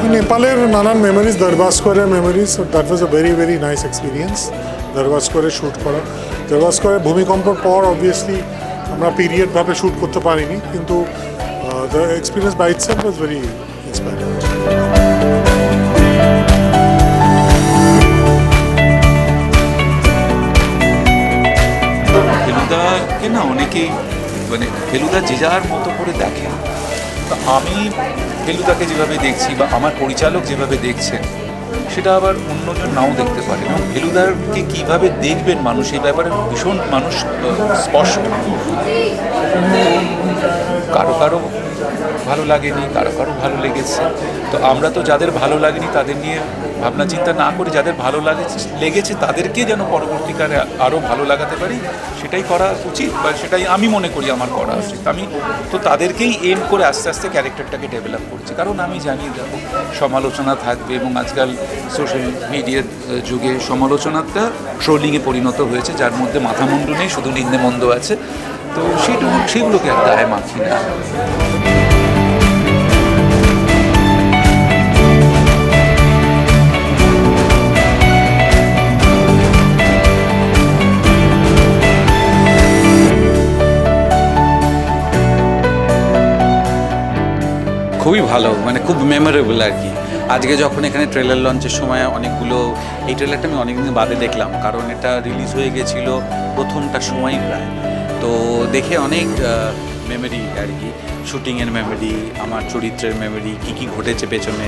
নেপালের নানান মেমোরিজ, দরবার স্কোয়ারের memories, that was a very very nice experience. দরবার স্কোয়ারে শ্যুট করা, দরবার স্কোয়ারে ভূমিকম্পর পর অবভিয়াসলি আমরা পিরিয়ডভাবে শ্যুট করতে পারিনি, কিন্তু the experience by itself was very inspiring. ফেলুদাকে না অনেকেই মানে ফেলুদা যে যার মতো করে দেখে, তো আমি ফেলুদাকে যেভাবে দেখছি বা আমার পরিচালক যেভাবে দেখছেন সেটা আবার অন্যজন নাও দেখতে পারে, এবং ফেলুদাকে কীভাবে দেখবেন মানুষ এই ব্যাপারে ভীষণ মানুষ স্পষ্ট। কারো কারো ভালো লাগেনি, কারো কারো ভালো লেগেছে, তো আমরা তো যাদের ভালো লাগেনি তাদের নিয়ে ভাবনা চিন্তা না করে যাদের ভালো লেগেছে তাদেরকে যেন পরবর্তীকালে আরও ভালো লাগাতে পারি সেটাই করা উচিত, বা সেটাই আমি মনে করি আমার করা উচিত। আমি তো তাদেরকেই এম করে আস্তে আস্তে ক্যারেক্টারটাকে ডেভেলপ করছি, কারণ আমি জানি দেখো সমালোচনা থাকবে, এবং আজকাল সোশ্যাল মিডিয়ার যুগে সমালোচনাটা ট্রোলিংয়ে পরিণত হয়েছে, যার মধ্যে মাথা মুন্ডু নেই, শুধু নিন্দে মন্দ আছে। তো সেগুলোকে আর গায়ে মাখি না। খুবই ভালো, মানে খুব মেমোরেবল আর কি। আজকে যখন এখানে ট্রেলার লঞ্চের সময় অনেকগুলো, এই ট্রেলারটা আমি অনেকদিন বাদে দেখলাম, কারণ এটা রিলিজ হয়ে গেছিলো প্রথমটার সময়ই প্রায়। তো দেখে অনেক মেমোরি আর কি, শুটিংয়ের মেমোরি, আমার চরিত্রের মেমোরি, কী কী ঘটেছে পেছনে,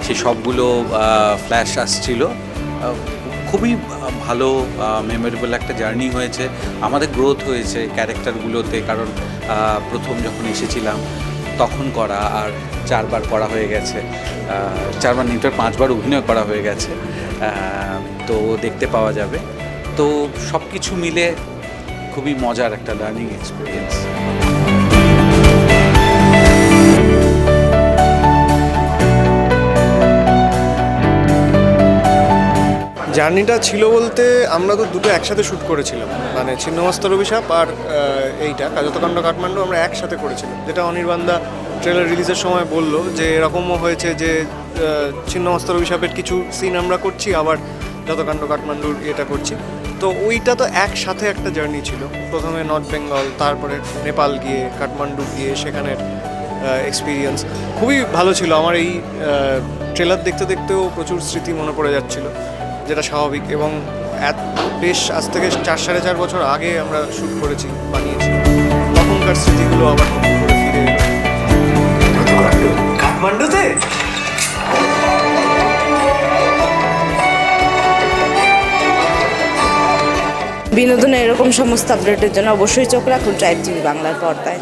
সেই সবগুলো ফ্ল্যাশ আসছিল। খুবই ভালো মেমোরেবল একটা জার্নি হয়েছে, আমাদের গ্রোথ হয়েছে ক্যারেক্টারগুলোতে, কারণ প্রথম যখন এসেছিলাম তখন করা, আর 4বার করা হয়ে গেছে, 4বার নিউটার 5বার অভিনয় করা হয়ে গেছে, তো দেখতে পাওয়া যাবে। তো সব কিছু মিলে খুবই মজার একটা লার্নিং এক্সপিরিয়েন্স। জার্নিটা ছিল বলতে আমরা তো দুটো একসাথে শ্যুট করেছিলাম, মানে ছিন্নমস্তার অভিশাপ আর এইটা কাজতকাণ্ড কাঠমান্ডু আমরা একসাথে করেছিলাম, যেটা অনির্বাণদা ট্রেলার রিলিজের সময় বললো যে এরকমও হয়েছে যে ছিন্নমস্তার অভিশাপের কিছু সিন আমরা করছি, আবার যতকাণ্ড কাঠমান্ডুর এটা করছি। তো ওইটা তো একসাথে একটা জার্নি ছিল, প্রথমে নর্থ বেঙ্গল, তারপরে নেপাল গিয়ে, কাঠমান্ডু গিয়ে সেখানের এক্সপিরিয়েন্স খুবই ভালো ছিল। আমার এই ট্রেলার দেখতে দেখতেও প্রচুর স্মৃতি মনে পড়ে যাচ্ছিলো, যেটা স্বাভাবিক। এবং বেশ আজ থেকে 4-4.5 বছর আগে আমরা শ্যুট করেছি, বানিয়েছি, তখনকার স্মৃতিগুলো আবার নতুন করে ফিরে এলো কাঠমান্ডুতে। বিনোদনের এরকম সমস্ত আপডেটের জন্য অবশ্যই চোখ রাখুন ট্রাইব টিভি বাংলার পর্দায়।